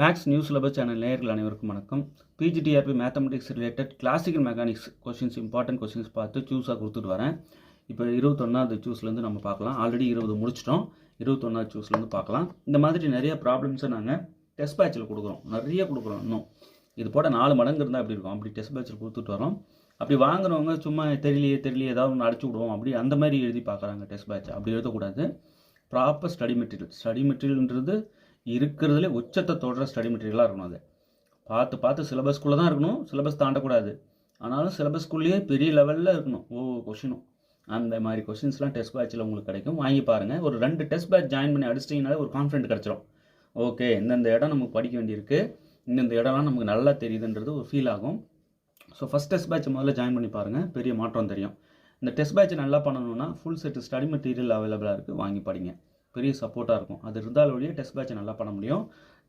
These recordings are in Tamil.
மேக்ஸ் நியூஸ் சிலபஸ் சேனல் நேயர்கள் அனைவருக்கும் வணக்கம். PG TRB mathematics related classical mechanics questions, important questions பார்த்து சூஸாக கொடுத்துட்டு வரேன். இப்போ 21வது சூஸ்லேருந்து நம்ம பார்க்கலாம். ஆல்ரெடி 20 முடிச்சிட்டோம். 21வது சூஸ்லேருந்து பார்க்கலாம். இந்த மாதிரி நிறைய ப்ராப்ளம்ஸை நாங்கள் டெஸ்ட் பேட்சில் கொடுக்குறோம், நிறைய கொடுக்குறோம். இன்னும் இது போட 4 மடங்கு இருந்தால் அப்படி இருக்கும். அப்படி டெஸ்ட் பேட்சில் கொடுத்துட்டு வரோம். அப்படி வாங்குறவங்க சும்மா தெரியலையே ஏதாவது ஒன்று அடிச்சு விடுவோம் அப்படி அந்த மாதிரி எழுதி பார்க்குறாங்க. டெஸ்ட் பேட்ச் அப்படி எழுதக்கூடாது. ப்ராப்பர் ஸ்டடி மெட்டீரியல்ன்றது இருக்கிறதுல உச்சத்தை தொடர ஸ்டடி மெட்டீரியலாக இருக்கணும். அது பார்த்து சிலபஸ்க்குள்ளே தான் இருக்கணும், சிலபஸ் தாண்டக்கூடாது. ஆனாலும் சிலபஸ்க்குள்ளேயே பெரிய லெவலில் இருக்கணும் ஒவ்வொரு கொஷினும். அந்த மாதிரி கொஷின்ஸ்லாம் டெஸ்ட் பேட்சில் உங்களுக்கு கிடைக்கும், வாங்கி பாருங்கள். ஒரு 2 டெஸ்ட் பேட்ச் ஜாயின் பண்ணி அடிச்சிட்டிங்கனாலே ஒரு கான்ஃபிடென்ட் கிடச்சிரும். ஓகே, இந்தந்த இடம் நமக்கு படிக்க வேண்டியிருக்கு, இந்தந்த இடம்லாம் நமக்கு நல்லா தெரியுதுன்றது ஒரு ஃபீல் ஆகும். ஸோ ஃபஸ்ட் டெஸ்ட் பேட்ச் முதல்ல ஜாயின் பண்ணி பாருங்கள், பெரிய மாற்றம் தெரியும். இந்த டெஸ்ட் பேட்ச் நல்லா பண்ணணும்னா ஃபுல் செட் ஸ்டடி மெட்டீரியல் அவைலபிளாக இருக்குது, வாங்கி படிங்க. பெரிய சப்போர்ட்டாக இருக்கும். அது இருந்தால் வழியே டெஸ்ட் பேட்சை நல்லா பண்ண முடியும்.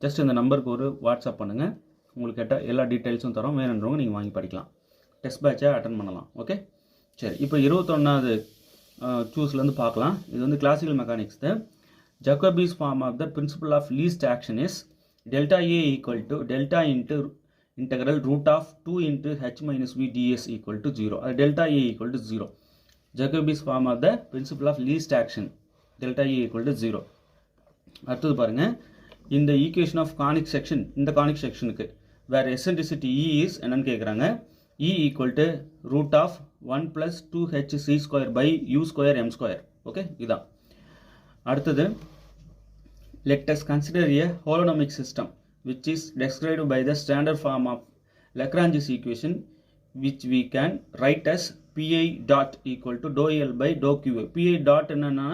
ஜஸ்ட் இந்த நம்பருக்கு ஒரு வாட்ஸ்அப் பண்ணுங்கள், உங்களுக்கு கேட்டால் எல்லா டீட்டெயில்ஸும் தரோம். வேணுன்றவங்க நீங்கள் வாங்கி படிக்கலாம், டெஸ்ட் பேட்சை அட்டன் பண்ணலாம். ஓகே, சரி. இப்போ 21வது சூஸ்லேருந்து பார்க்கலாம். இது வந்து classical mechanics. Jacobi's form of the principle of least action is delta A equal to delta into integral root of 2 into h minus v ds equal to 0. Delta a equal to 0. Jacobi's form of the principle of least action. Delta a equal to 0. அடுத்தது பாருங்க, இந்த ஈக்குவேஷன் ஆஃப் கானிக் செக்ஷன், இந்த கானிக் செக்ஷனுக்கு வேறு எசென்ட்ரிசிட்டி E இஸ் என்னன்னு கேட்குறாங்க. E equal to root of 1 + 2hc² by u² m². Okay, இதான். அடுத்தது, let us consider a holonomic system which is described by the standard form of Lagrange's equation, which we can write as pi dot equal to dou L by dou Qi. pi dot என்னன்னா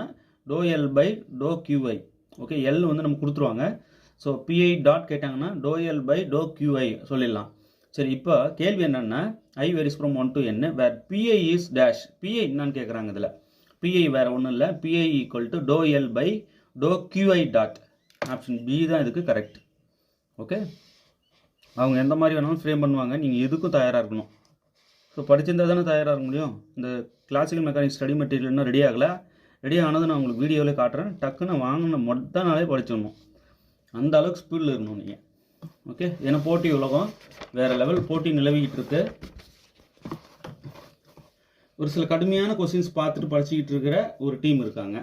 dou L by dou Qi. Okay, L வந்து நம்ம கொடுத்துருவாங்க. ஸோ pi dot கேட்டாங்கன்னா dou L by dou Qi சொல்லிடலாம். சரி, இப்போ கேள்வி என்னன்னா I varies from 1 to n where pi is dash. pi என்னன்னு கேட்குறாங்க. இதில் pi வேறு ஒன்றும் இல்லை, pi equal to dou L by dou Qi dot. Option B தான் இதுக்கு கரெக்ட். ஓகே, அவங்க எந்த மாதிரி வேணாலும் ஃப்ரேம் பண்ணுவாங்க, நீங்கள் எதுக்கும் தயாராக இருக்கணும். ஸோ படிச்சிருந்தா தானே தயாராக இருக்க முடியும். இந்த கிளாசிக்கல் மெக்கானிக்ஸ் ஸ்டடி மெட்டீரியல் இன்னும் ரெடி ஆகலை. ரெடி ஆனது நான் உங்களுக்கு வீடியோவில் காட்டுறேன். டக்குன்னு வாங்கின மொத்த நாளே படிச்சிடணும். அந்த அளவுக்கு ஸ்பீடில் இருக்கணும் நீங்கள். ஓகே, ஏன்னா போட்டி உலகம் வேறு லெவல் போட்டி நிலவிக்கிட்டு இருக்கு. ஒரு சில கடுமையான கொஸ்டின்ஸ் பார்த்துட்டு படிச்சுக்கிட்டு இருக்கிற ஒரு டீம் இருக்காங்க.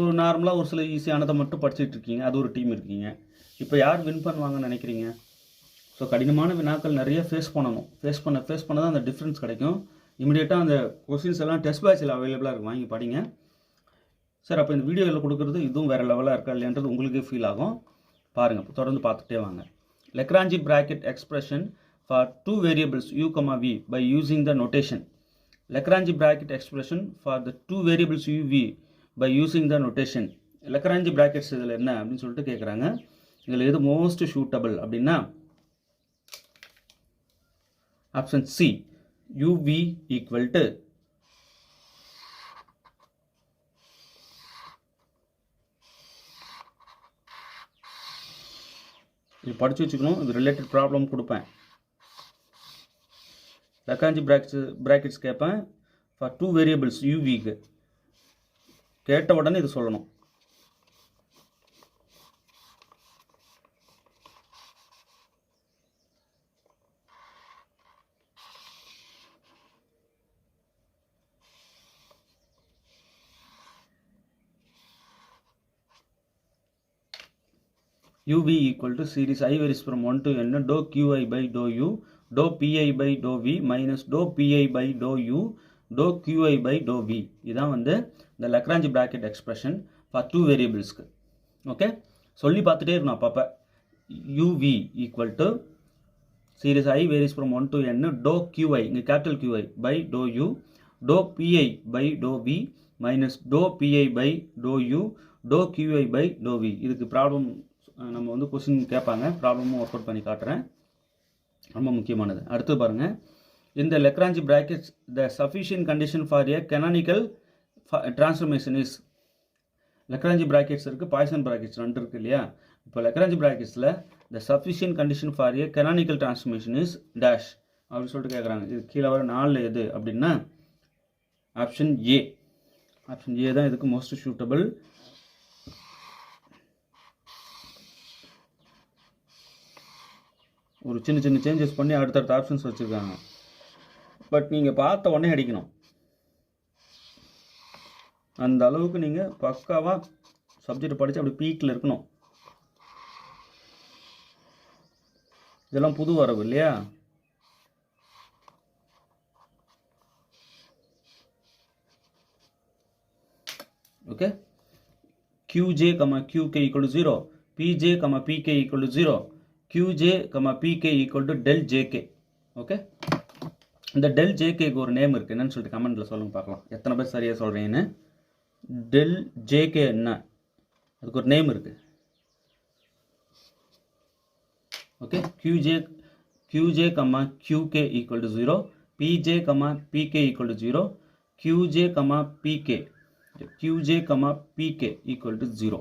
ஒரு நார்மலாக ஒரு சில ஈஸியானதை மட்டும் படிச்சுட்டு இருக்கீங்க, அது ஒரு டீம் இருக்கீங்க. இப்போ யார் வின் பண்ணுவாங்கன்னு நினைக்கிறீங்க? ஸோ கடினமான வினாக்கள் நிறைய ஃபேஸ் பண்ணணும். ஃபேஸ் பண்ண தான் அந்த டிஃப்ரென்ஸ் கிடைக்கும். இமீடியட்டாக அந்த கொஸ்டின்ஸ் எல்லாம் டெஸ்ட் பேட்சில் அவைலபிளாக இருக்கும், வாங்கி படிங்க. சார், அப்போ இந்த வீடியோவில் கொடுக்குறது இதுவும் வேறு லெவலாக இருக்கா இல்லைன்றது உங்களுக்கே ஃபீல் ஆகும். பாருங்கள், தொடர்ந்து பார்த்துட்டே வாங்க. Lagrange bracket expression for 2 variables u, v by using the notation. Lagrange bracket expression for the 2 variables u, v by using the notation. Lagrange brackets இதில் என்ன அப்படின்னு சொல்லிட்டு கேட்குறாங்க. இதில் எது மோஸ்ட் சூட்டபிள் அப்படின்னா option C, uv equal to இது படித்து வச்சுக்கணும். இது ரிலேட்டட் ப்ராப்ளம் கொடுப்பேன். லக்ராஞ்சி பிராக்கெட்ஸ் கேட்பேன் ஃபார் 2 வேரியபிள்ஸ் யூவிக்கு. கேட்ட உடனே இது சொல்லணும். uv equal to series I varies from 1 to n dou Qi by dou u dou Pi by dou v minus dou Pi by dou u dou Qi by dou v. இதான் வந்து இந்த Lagrange bracket expression for 2 variablesக்கு. Okay, சொல்லி பார்த்துட்டே இருக்கணும் அப்பப்போ. uv equal to series I varies from 1 to n dou Qi, இங்கே capital Qi by dou u dou Pi by dou v minus dou Pi by dou u dou Qi by dou v. இதுக்கு ப்ராப்ளம் நம்ம வந்து கொஸ்டின் கேட்பாங்க, ப்ராப்ளமும் ஒர்க் அவுட் பண்ணி காட்டுறேன், ரொம்ப முக்கியமானது. அடுத்து பாருங்கள், இந்த Lagrange brackets the sufficient condition for a canonical transformation is. Lagrange brackets இருக்குது, பாய்சன் brackets 2 இருக்குது இல்லையா. இப்போ Lagrange bracketsல the sufficient condition for a canonical transformation is dash அப்படின்னு சொல்லிட்டு கேட்குறாங்க. இது கீழே வர 4 எது அப்படின்னா ஆப்ஷன் ஏ. ஆப்ஷன் ஏ தான் இதுக்கு மோஸ்ட் சூட்டபிள். ஒரு சின்ன சின்ன சேஞ்சஸ் பண்ணி அடுத்தடுத்த ஆப்ஷன்ஸ் வச்சுருக்காங்க. பட் நீங்கள் பார்த்த உடனே அடிக்கணும். அந்த அளவுக்கு நீங்கள் பக்காவாக சப்ஜெக்ட் படித்து அப்படி பீக்கில் இருக்கணும். இதெல்லாம் புது வரவு இல்லையா? Okay. qj, qk equal to 0, pj, pk equal to 0, qj, pk equal to del jk. Okay. இந்த del jk க்கு ஒரு நேம் இருக்குது. என்னன்னு சொல்லிட்டு கமெண்ட்டில் சொல்லுங்க பார்க்கலாம். எத்தனை பேர் சரியாக சொல்கிறீங்கன்னு. del jk என்ன, அதுக்கு ஒரு நேம் இருக்குது. Okay. qj, qk equal to 0, pj, pk equal to 0, qj, pk equal to 0.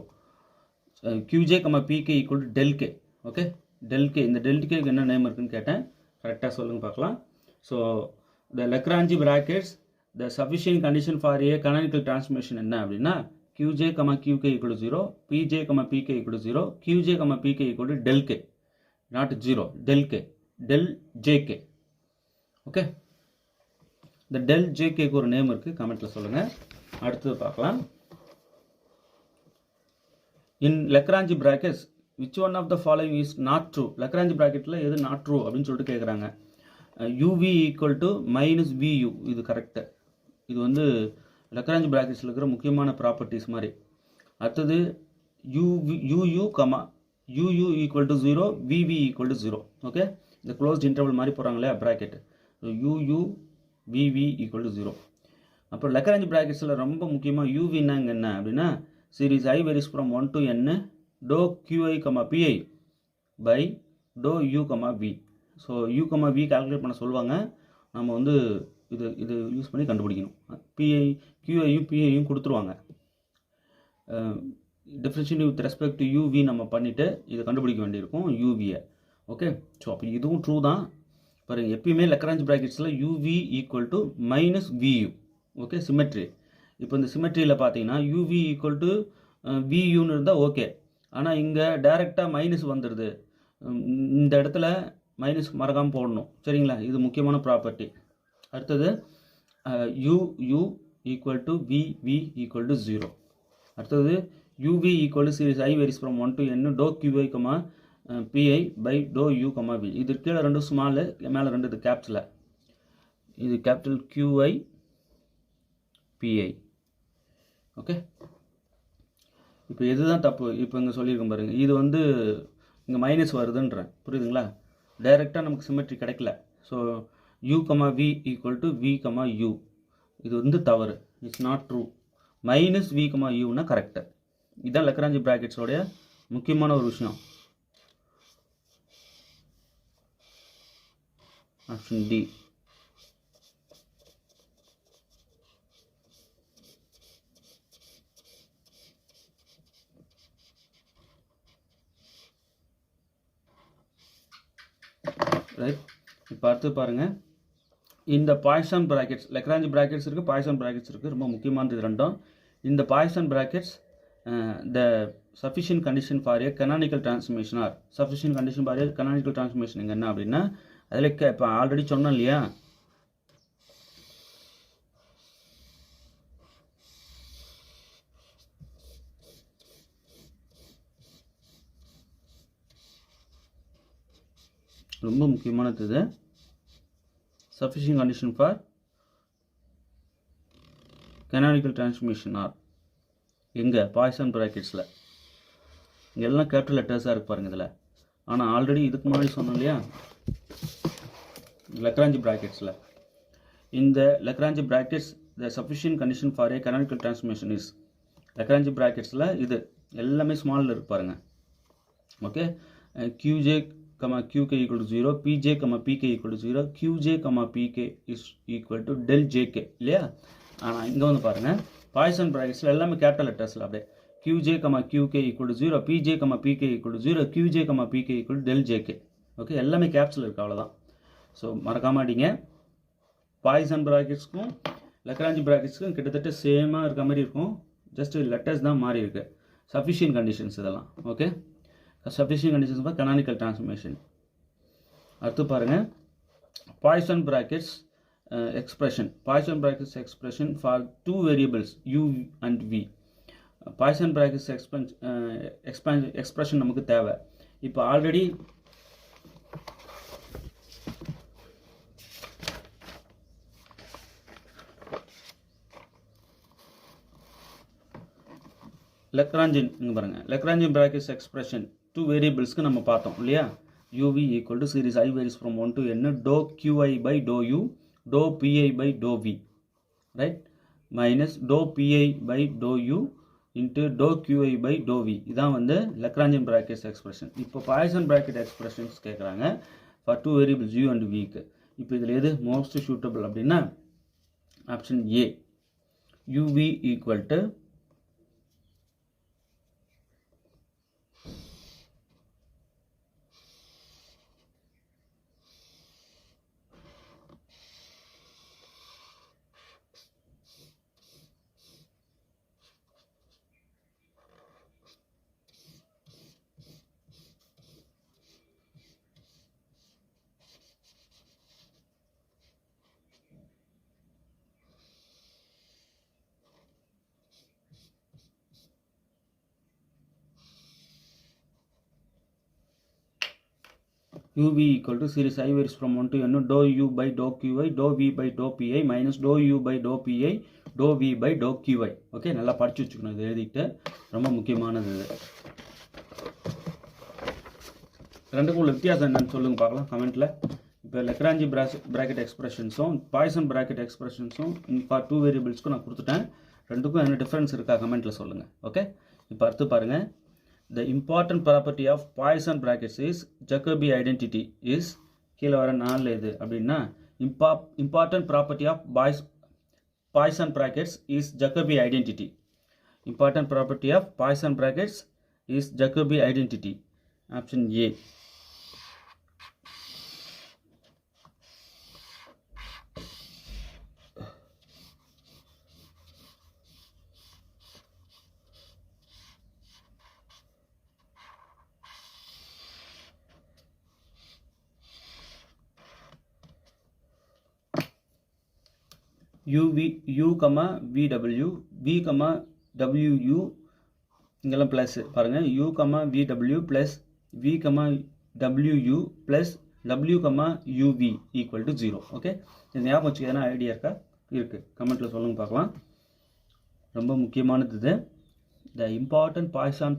qj, pk equal to del k. Okay. del k, இந்த del k க்கு என்ன நேம் இருக்குன்னு கேட்டேன். கரெக்டாக சொல்லுங்க பார்க்கலாம். So the Lagrange brackets, the sufficient condition for a canonical transformation என்ன அப்படின்னா qj, qk equal to 0, pj, pk equal to 0, qj, pk equal to del k, not 0, del k, del jk. Okay. இந்த del jk க்கு ஒரு நேம் இருக்குது. கமெண்ட்டில் சொல்லுங்கள். அடுத்தது பார்க்கலாம். In Lagrange brackets, which one of the following is not true? Lagrange bracketல எது not true அப்படின்னு சொல்லிட்டு கேட்குறாங்க. uv equal to minus vu, இது கரெக்டு. இது வந்து Lagrange bracketsல இருக்கிற முக்கியமான ப்ராப்பர்ட்டிஸ் மாதிரி. அடுத்தது uu equal to 0, vv equal to 0. Okay. இந்த க்ளோஸ்ட் இன்டர்வல் மாதிரி போகிறாங்களே bracket. uu vv equal to 0. அப்புறம் Lagrange bracketsல ரொம்ப முக்கியமாக uv-னாங்க என்ன அப்படின்னா series I varies from 1 to n dou qi, pi by dou u, v. So u, v calculate பண்ண சொல்லுவாங்க. நம்ம வந்து இது யூஸ் பண்ணி கண்டுபிடிக்கணும். qi-யும் pi-யும் கொடுத்துருவாங்க. Differentiate with respect to uv நம்ம பண்ணிவிட்டு இதை கண்டுபிடிக்க வேண்டியிருக்கும் uv-யை. ஓகே. ஸோ அப்போ இதுவும் ட்ரூ தான். பாருங்கள், எப்பயுமே Lagrange bracketsல uv equal to minus vu. Okay. Symmetry. இப்போ இந்த சிமெட்ரியில் பார்த்தீங்கன்னா uv ஈக்குவல் டு vuன்னு இருந்தால் ஓகே. ஆனால் இங்கே டைரெக்டாக மைனஸ் வந்துடுது. இந்த இடத்துல மைனஸ் மறக்காமல் போடணும். சரிங்களா? இது முக்கியமான ப்ராப்பர்ட்டி. அடுத்தது u equal to vv equal to 0. அடுத்தது uv equal to serious I varies from 1 to n dou qi, pi by dou u, v. இது கீழே ரெண்டு ஸ்மாலு, மேலே ரெண்டு இது கேப்ஸில். இது கேபிட்டல் qi, pi. ஓகே. இப்போ எதுதான் தப்பு? இப்போ இங்கே சொல்லியிருக்கோம் பாருங்கள். இது வந்து இங்கே மைனஸ் வருதுன்றேன். புரியுதுங்களா? டைரெக்டாக நமக்கு சிமெட்ரி கிடைக்கல. So u, v equal to v, u. இது வந்து தவறு. It's not true. Minus v, uனா கரெக்டு. இதுதான் Lagrange bracketsோடைய முக்கியமான ஒரு விஷயம். Option D. ரைட். இப்போ அடுத்து பாருங்கள். இந்த பாய்சன் ப்ராக்கெட்ஸ், Lagrange brackets இருக்குது, பாய்சன் ப்ராக்கெட்ஸ் இருக்குது. ரொம்ப முக்கியமானது ரெண்டும். இந்த Poisson brackets the sufficient condition for a canonical transformation are sufficient condition for a canonical transformation இங்கே என்ன அப்படின்னா அதில் இப்போ ஆல்ரெடி சொன்னோம் இல்லையா, ரொம்ப முக்கியமானது இது. Sufficient condition for canonical transformation are எங்கே பாய்சன் ப்ராக்கெட்ஸில். இங்கே எல்லாம் கேபிட்டல் லெட்டர்ஸாக இருக்கு பாருங்கள் இதில். ஆனால் ஆல்ரெடி இதுக்கு முன்னாடி சொன்னோம் இல்லையா Lagrange bracketsல. இந்த Lagrange brackets the sufficient condition for a canonical transformation is Lagrange bracketsல இது எல்லாமே ஸ்மாலில் இருக்கு பாருங்கள். Okay. qj, qk equal to 0, pj, pk equal to 0, qj, pk is equal to del jk இல்லையா? ஆனால் இங்கே வந்து பாருங்கள் பாய்சன் ப்ராக்கெட்ஸில் எல்லாமே கேபிட்டல் லெட்டர்ஸில் அப்படியே qj, qk equal to 0, pj, pk equal to 0, qj, pk equal to del jk. Okay. எல்லாமே கேப்ஸில் இருக்குது. அவ்வளோதான். ஸோ மறக்காமாட்டீங்க. பாய்சன் ப்ராக்கெட்ஸ்க்கும் Lagrange bracketsக்கும் கிட்டத்தட்ட சேமாக இருக்க மாதிரி இருக்கும். ஜஸ்ட் லெட்டர்ஸ் தான் மாறி இருக்கு. சஃபிஷியன்ட் கண்டிஷன்ஸ் இதெல்லாம். Okay. Sufficient conditions for canonical transformation. அடுத்து பாருங்கள் Poisson brackets expression for two variables u and v. Poisson brackets expression நமக்கு தேவை. இப்போ ஆல்ரெடி Lagrangian இங்க பாருங்க Lagrangian brackets expression two variablesக்கு நம்ம பார்த்தோம் இல்லையா uv equal to series I varies from 1 to n dou qi by dou u dou pi by dou v, right, minus dou pi by dou u into dou qi by dou v. இதான் வந்து Lagrangian brackets expression. இப்போ Poisson bracket expressions கேக்குறாங்க for two variables u and v க்கு. இப்போ இதுல எது most suitable அப்படினா option A, uv equal to uv equal to series I varies from 1 to n dou u by dou qi dou v by dou pi minus dou u by dou pi dou v by dou qi. Okay, நல்லா படிச்சு வச்சுக்கணும், இது எழுதிட்டு ரொம்ப முக்கியமானது இது. ரெண்டுக்கும் உள்ள வித்தியாசம் என்னன்னு சொல்லுங்க பார்க்கலாம் கமெண்ட்ல. இப்போ Lagrange bracket expressionஸும் Poisson bracket expressionஸும் for two variablesக்கு நான் கொடுத்துட்டேன். ரெண்டுக்கும் என்ன டிஃபரன்ஸ் இருக்கா கமெண்ட்ல சொல்லுங்க. ஓகே, இப்போ அடுத்து பாருங்க. The important property of Poisson brackets is Jacobi identity is கீழே வர நாளில் எது அப்படின்னா important property of Poisson brackets is Jacobi identity. Important property of Poisson brackets is Jacobi identity. Option A. u vw v wu இங்கெல்லாம் ப்ளஸ் பாருங்க u vw plus v wu plus w uv equal to 0. Okay, இது ஞாபகம் வச்சுக்க, எதனா ஐடியா இருக்கா? இருக்கு, கமெண்ட்ல சொல்லுங்க பார்க்கலாம். ரொம்ப முக்கியமானது இது. The important Poisson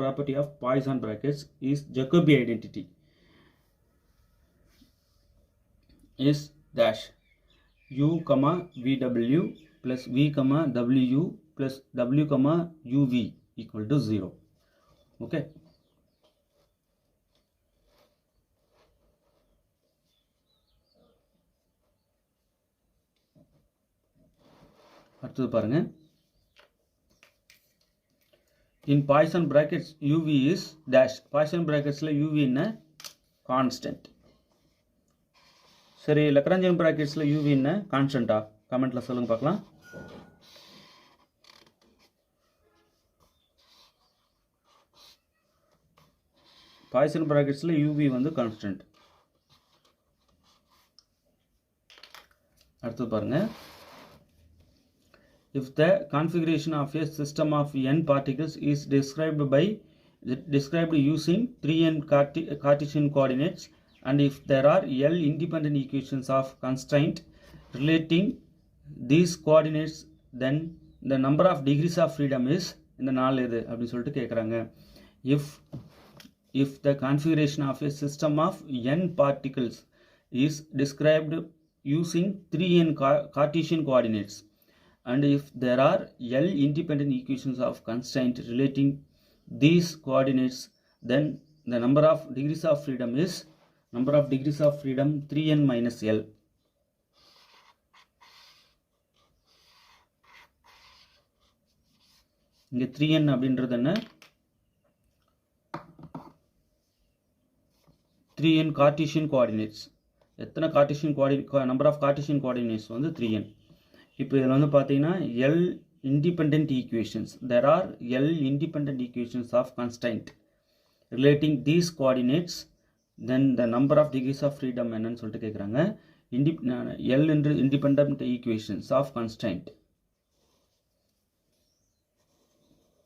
property of Poisson brackets is Jacobi identity is dash u vw plus v wu plus w uv equal to 0. okay, அடுத்து பாருங்க. in Poisson brackets uv is dash. Poisson brackets la uv என்ன constant. சரி, Lagrangian bracketsல uv என்ன கான்ஸ்டன்ட்டா? கமெண்ட்ல சொல்லுங்க பார்க்கலாம். Poisson bracketsல uv வந்து கான்ஸ்டன்ட். அடுத்து பாருங்க. If the configuration of a system of n particles is described using 3n Cartesian coordinates, and if there are L independent equations of constraint relating these coordinates, then the number of degrees of freedom is இந்த நாலு எது அப்படி சொல்லிட்டு கேட்குறாங்க. If the configuration of a system of n particles is described using 3n Cartesian coordinates, and if there are L independent equations of constraint relating these coordinates, then the number of degrees of freedom is 3n minus L. இங்க 3n அப்படின்றது என்ன? 3n Cartesian coordinates. எத்தனை Cartesian number of Cartesian coordinates வந்து 3n. இப்போ இதில் வந்து பார்த்தீங்கன்னா L independent equations. There are L independent equations of constraint relating these coordinates. Then the number of degrees of freedom என்னன்னு சொல்லிட்டு கேட்குறாங்க. எல் என்று independent equations of constraint.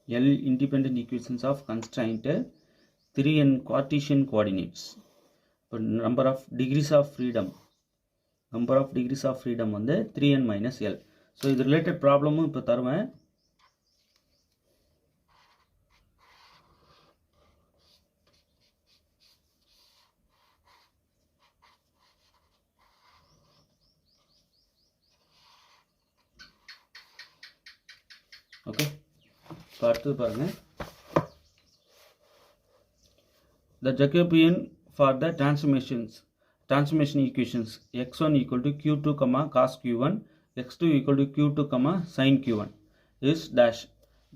L independent equations of constraint 3n Cartesian coordinates. இப்போ number of degrees of freedom வந்து 3n minus L. ஸோ இது ரிலேட்டட் ப்ராப்ளமும் இப்போ தருவேன். ஓகே, இப்போ அடுத்தது பாருங்க. The Jacobian for the transformation equations x1 equal to q2 cos q1, x2 equal to q2 sin q1 is dash.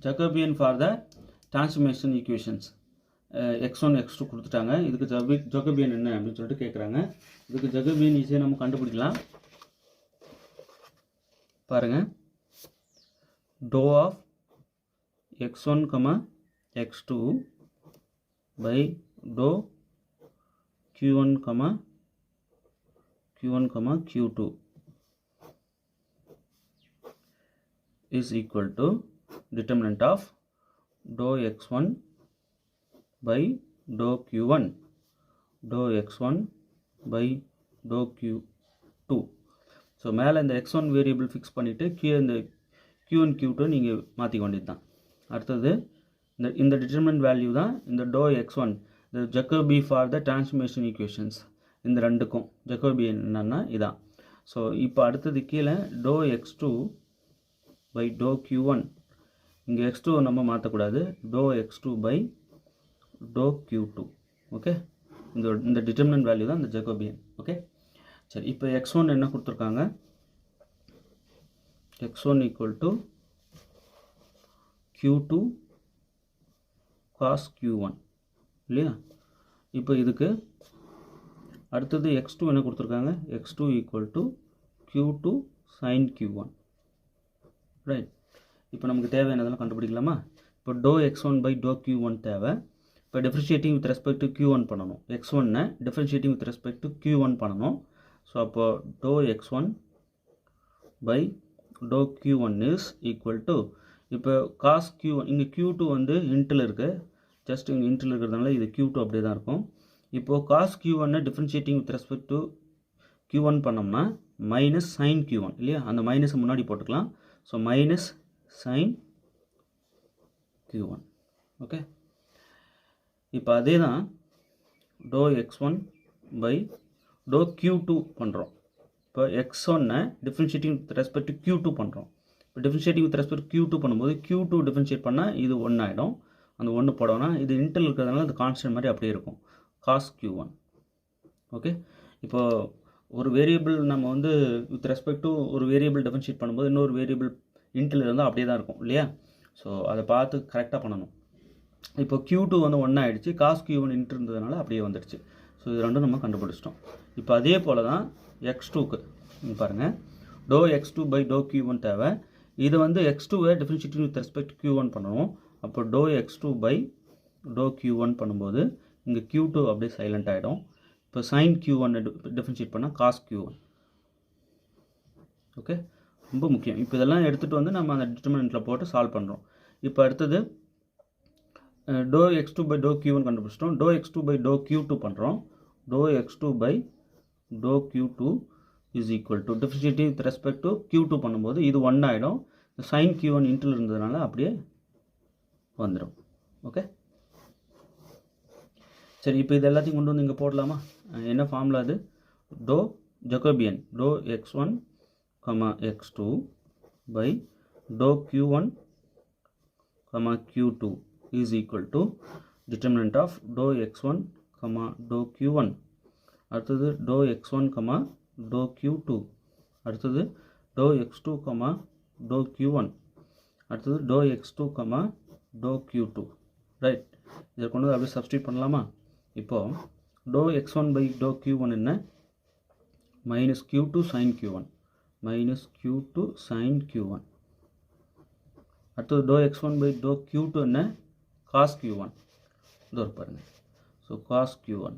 Jacobian for the transformation equations x1 x2 கொடுத்துட்டாங்க. இதுக்கு Jacobian என்ன அப்படின்னு சொல்லிட்டு கேட்குறாங்க. இதுக்கு Jacobian ஈஸியாக நம்ம கண்டுபிடிக்கலாம். பாருங்க, dou of x1 x2 by dou q1 q2 is equal to determinant of dou x1 by dou q1 by dou q2. So மேலே இந்த x1 வேரியபிள் ஃபிக்ஸ் பண்ணிவிட்டு இந்த q1 q2 நீங்கள் மாற்றிக்க வேண்டியது தான். அடுத்தது இந்த டிட்டர்மினன்ட் வேல்யூ தான் இந்த dou x1, இந்த ஜக்கோபி ஃபார் த டிரான்ஸ்ஃபர்மேஷன் ஈக்குவேஷன்ஸ். இந்த ரெண்டுக்கும் ஜக்கோபி என்னன்னா இதான். ஸோ இப்போ அடுத்தது கீழே dou x2 by dou q1, இங்கே x2 நம்ம மாற்றக்கூடாது, dou x2 by dou q2. Okay, இந்த டிட்டர்மினன்ட் வேல்யூ தான் இந்த ஜக்கோபியன். ஓகே, சரி, இப்போ x1 என்ன கொடுத்துருக்காங்க, x1 equal to q2 cos q1 இல்லையா. இப்போ இதுக்கு அடுத்தது x2 என்ன கொடுத்துருக்காங்க, x2 equal to q2 sin q1. Right, இப்போ நமக்கு தேவையானதெல்லாம் கண்டுபிடிக்கலாமா. இப்போ dou x1 by dou q1 தேவை. இப்போ differentiating with respect to q1 பண்ணணும். x1 differentiating with respect to q1 பண்ணணும். ஸோ அப்போ dou x1 by dou q1 is equal to, இப்போ cos q1, இங்கே q2 வந்து இன்ட்டில் இருக்குது, ஜஸ்ட் இங்கே இன்ட்டில் இருக்கிறதுனால இது q2 அப்படியே தான் இருக்கும். இப்போது cos q1 differentiating with respect to q1 பண்ணோம்னா மைனஸ் sin q1 இல்லையா, அந்த மைனஸை முன்னாடி போட்டுக்கலாம். So minus sin q1. Okay, இப்போ அதே தான் dou x1 by dou q2 பண்ணுறோம். இப்போ x1 differentiating with respect to q2 பண்ணுறோம். இப்போ டிஃப்ரென்ஷியேட்டிங் வித் ரெஸ்பெக்ட் q2 பண்ணும்போது q2 டிஃப்ரென்ஷியேட் பண்ணால் இது 1 ஆகிடும். அந்த 1 போடோன்னா இது இன்டர்ல் இருக்கிறதுனால அது கான்ஸ்டன்ட் மாதிரி அப்படியே இருக்கும், cos q1. ஓகே, இப்போது ஒரு வேரியபிள் நம்ம வந்து வித் ரெஸ்பெக்ட் டு ஒரு வேரியபிள் டிஃப்ரென்ஷியேட் பண்ணும்போது இன்னொரு வேரியபிள் இன்டில் இருந்தால் அப்படியே தான் இருக்கும் இல்லையா. ஸோ அதை பார்த்து கரெக்டாக பண்ணணும். இப்போ q2 வந்து 1 ஆகிடுச்சு, cos q1 இன்ட்டு இருந்ததுனால அப்படியே வந்துடுச்சு. ஸோ இது ரெண்டும் நம்ம கண்டுபிடிச்சிட்டோம். இப்போ அதே போல் தான் x2க்கு பாருங்கள், dou x2 by dou q1 தேவை. இது வந்து x2வை டிஃப்ரென்ஷியேட்டிங் வித் ரெஸ்பெக்ட் q1 பண்ணணும். அப்போ dou x2 by dou q1 பண்ணும்போது இங்கே q2 அப்படியே சைலண்ட் ஆகிடும். இப்போ sin q1 டிஃப்ரென்ஷியேட் பண்ணால் cos q1. ஓகே, ரொம்ப முக்கியம். இப்போ இதெல்லாம் எடுத்துகிட்டு வந்து நம்ம அந்த டிட்டர்மினன்ட்டில் போட்டு சால்வ் பண்ணுறோம். இப்போ அடுத்தது dou x2 by dou q1 கண்டுபிடிச்சிட்டோம். dou x2 by dou q2 பண்ணுறோம். dou x2 by dou q2 is equal to differentiating with respect to q2 பண்ணும்போது இது 1 ஆகிடும். sin q1 இன்ட்டில் இருந்ததுனால அப்படியே வந்துடும். ஓகே, சரி, இப்போ இது எல்லாத்தையும் கொண்டு வந்து இங்கே போடலாமா. என்ன ஃபார்முலா அது, dou Jacobian dou x1 x2 by dou q1 q2 is equal to determinant of dou x1 dou q1, அடுத்தது dou x1 dou q2, அடுத்தது dou x2 dou q1, அடுத்தது dou x2 dou q2. Right, இதை கொண்டு வந்து அப்படியே சப்ஸ்டியூட் பண்ணலாமா. இப்போது dou x1 by dou q1 என்ன, minus q2 sin q1, minus q2 sin q1. அடுத்தது dou x1 by dou q2 என்ன, cos q1. இதோ பாருங்கள். ஸோ cos q1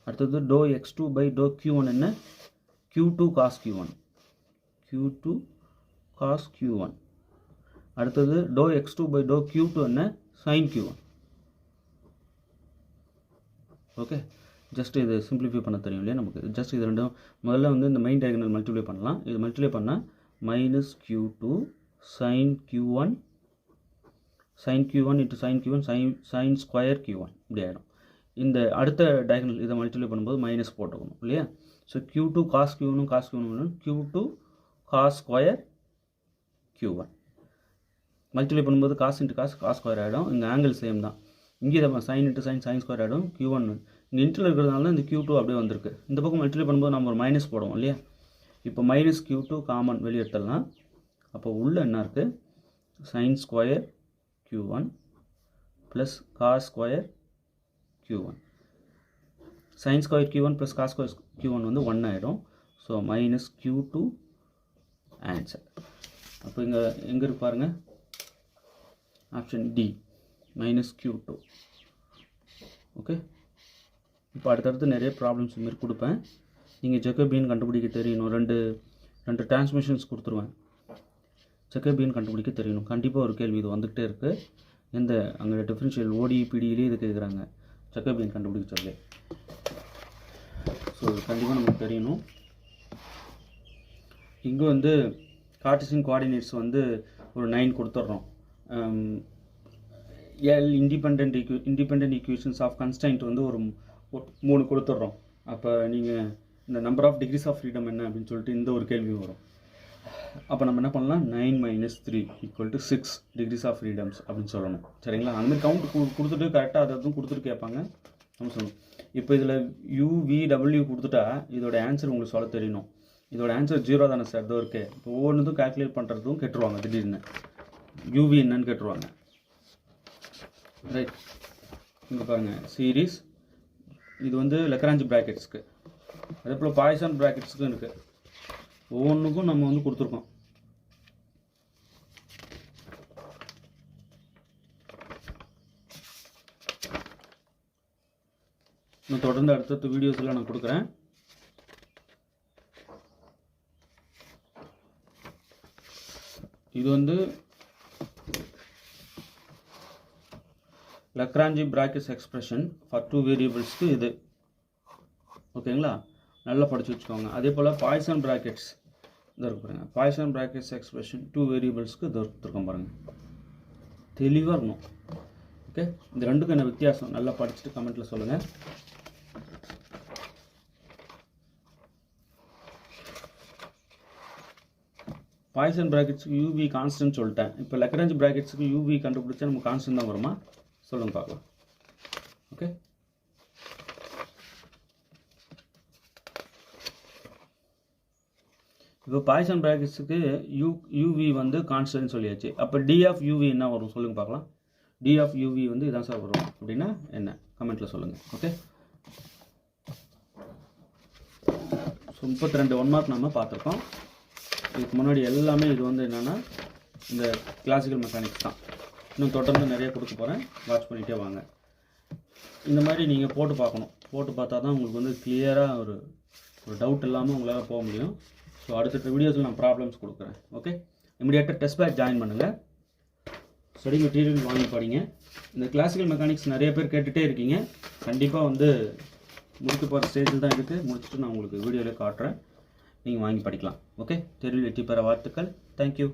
அடுத்தது to x2 by to q1 என்ன, q2 cos q1, q2 cos q1. அடுத்தது to x2 by to q2 என்ன, sin q1. ஓகே, ஜஸ்ட் இது சிம்பிளிஃபை பண்ண தெரியும் இல்லையா நமக்கு. ஜஸ்ட் இது ரெண்டும் முதல்ல வந்து இந்த மெயின் டயகனல் மல்டிப்ளை பண்ணலாம். இது மல்டிப்ளை பண்ணால் minus q2 sin q1 into sin q1 sin square q1 இப்படி ஆகிடும். இந்த அடுத்த டயகனல் இதை மல்டிப்ளை பண்ணும்போது மைனஸ் போட்டுக்கணும் இல்லையா. So q2 cos q1 q2 cos square q1 multiply பண்ணும்போது காஸ் இன்ட்டு காஸ் ஸ்கொயர் ஆகிடும். இங்கே ஆங்கிள் சேம் தான். இங்கே நம்ம சைன் இன்ட்டு சைன் ஸ்கொயர் ஆகிடும். q1 இங்கே இன்ட்டில் இருக்கிறதுனால இந்த q2 அப்படியே வந்திருக்கு. இந்த பக்கம் மல்டிப்ளை பண்ணும்போது நம்ம ஒரு மைனஸ் போடுவோம் இல்லையா. இப்போ மைனஸ் q2 காமன் வெளியே எடுத்துடலாம். அப்போ உள்ள என்ன இருக்குது, sine square q1 plus cos square q1. Sine square q1 plus cos square q1 வந்து 1 ஆகிடும். So minus q2 answer. அப்போ இங்கே எங்கே இருக்கு பாருங்கள், option D minus q2. Okay, இப்போ அடுத்தடுத்து நிறைய ப்ராப்ளம்ஸ் மாரி கொடுப்பேன். நீங்கள் ஜெகோபியன் கண்டுபிடிக்க தெரியணும். ரெண்டு டிரான்ஸ்மிஷன்ஸ் கொடுத்துருவேன். ஜெகோபியன் கண்டுபிடிக்க தெரியணும். கண்டிப்பாக ஒரு கேள்வி இது வந்துகிட்டே இருக்குது. அங்கே டிஃபரன்ஷியல் ஓடி பிடியிலே இது கேட்குறாங்க, ஜெகோபியன் கண்டுபிடிக்க சொல்லி. ஸோ கண்டிப்பாக நமக்கு தெரியணும். இங்கே வந்து கார்ட்டீசியன் கோஆர்டினேட்ஸ் வந்து ஒரு 9 கொடுத்துட்றோம். இண்டிபெண்ட் ஈக்குவேஷன்ஸ் ஆஃப் கன்ஸ்டன்ட் வந்து ஒரு 3 கொடுத்துட்றோம். அப்போ நீங்கள் இந்த number of degrees of freedom என்ன அப்படின்னு சொல்லிட்டு இந்த ஒரு கேள்வி வரும். அப்போ நம்ம என்ன பண்ணலாம், 9 - 3 = 6 டிகிரிஸ் ஆஃப் ஃப்ரீடம்ஸ் அப்படின்னு சொல்லணும். சரிங்களா, அந்தமாதிரி கவுண்ட் கொடுத்துட்டு கரெக்டாக அதுவும் கொடுத்துட்டு கேட்பாங்க, நம்ம சொல்லணும். இப்போ இதில் UVW கொடுத்துட்டா இதோட ஆன்சர் உங்களுக்கு சொல்ல தெரியணும். இதோட ஆன்சர் 0 தானே சார், இதோ இருக்கே. இப்போ ஒவ்வொன்றும் கால்குலேட் பண்ணுறதும் கெட்டுருவாங்க. திடீர்னு UV என்னன்னு கேட்டுருவாங்க. ரைட், இங்கே பாருங்கள் சீரீஸ். இது வந்து லக்ராஞ்சி ப்ராக்கெட்ஸ்க்கு, அதே போல் பாய்சான் ப்ராக்கெட்ஸுக்கும் இருக்குது. ஒவ்வொன்றுக்கும் நம்ம வந்து கொடுத்துருக்கோம். இன்னும் தொடர்ந்து அடுத்தடுத்த வீடியோஸில் நான் கொடுக்குறேன். இது வந்து லக்ராஞ்சி ப்ராக்கெட்ஸ் எக்ஸ்பிரஷன் ஃபார் 2 வேரியபிள்ஸ்க்கு இது. ஓகேங்களா, நல்லா படித்து வச்சுக்கோங்க. அதே போல் பாய்சான் ப்ராக்கெட்ஸ் இதை இருக்கு பாருங்கள். பாய்சான் ப்ராக்கெட்ஸ் எக்ஸ்பிரஷன் 2 வேரியபிள்ஸ்க்கு இதை கொடுத்துருக்கோம் பாருங்கள். தெளிவாக இருக்கணும். ஓகே, இந்த ரெண்டுக்கும் என்ன வித்தியாசம் நல்லா படிச்சுட்டு கமெண்ட்டில் சொல்லுங்கள். பாய்சான் ப்ராக்கெட்ஸுக்கு UV கான்ஸ்டன்ட் சொல்லிட்டேன். இப்போ லக்ராஞ்சி ப்ராக்கெட்ஸுக்கு UV கண்டுபிடிச்சா நம்ம கான்ஸ்டன்ட் தான் வருமா, சொல்லுங்கள் பார்க்கலாம். ஓகே, இப்போ பாய்சான் ப்ராக்கெட்ஸுக்கு UV வந்து கான்ஸ்டன்ட் சொல்லியாச்சு. அப்போ D of UV என்ன வரும் சொல்லுங்கள் பார்க்கலாம். D of UV வந்து இதான் சார் வரும் அப்படின்னா என்ன, கமெண்ட்டில் சொல்லுங்கள். ஓகே, ஸோ 32 1 மார்க் நம்ம பார்த்துருக்கோம். இதுக்கு முன்னாடி எல்லாமே இது வந்து என்னென்னா இந்த கிளாசிக்கல் மெக்கானிக்ஸ் தான். இன்னும் தொடர்ந்து நிறைய கொடுக்க போகிறேன், வாட்ச் பண்ணிகிட்டே வாங்க. இந்த மாதிரி நீங்கள் போட்டு பார்க்கணும். போட்டு பார்த்தா தான் உங்களுக்கு வந்து கிளியராக ஒரு டவுட் இல்லாமல் உங்களால் போக முடியும். ஸோ அடுத்த வீடியோஸில் நான் ப்ராப்ளம்ஸ் கொடுக்குறேன். ஓகே, இமிடியேட்டாக டெஸ்ட் பேட்ச் ஜாயின் பண்ணுங்கள். ஸ்டடி மெட்டீரியல் வாங்கி படிங்க. இந்த கிளாசிக்கல் மெக்கானிக்ஸ் நிறைய பேர் கேட்டுகிட்டே இருக்கீங்க. கண்டிப்பாக வந்து முடிக்க போகிற ஸ்டேஜில் தான் இருக்குது. முடிச்சுட்டு நான் உங்களுக்கு வீடியோவில் காட்டுறேன், நீங்கள் வாங்கி படிக்கலாம். ஓகே, தெரிவில் வெற்றி பெற வாழ்த்துக்கள். தேங்க்யூ.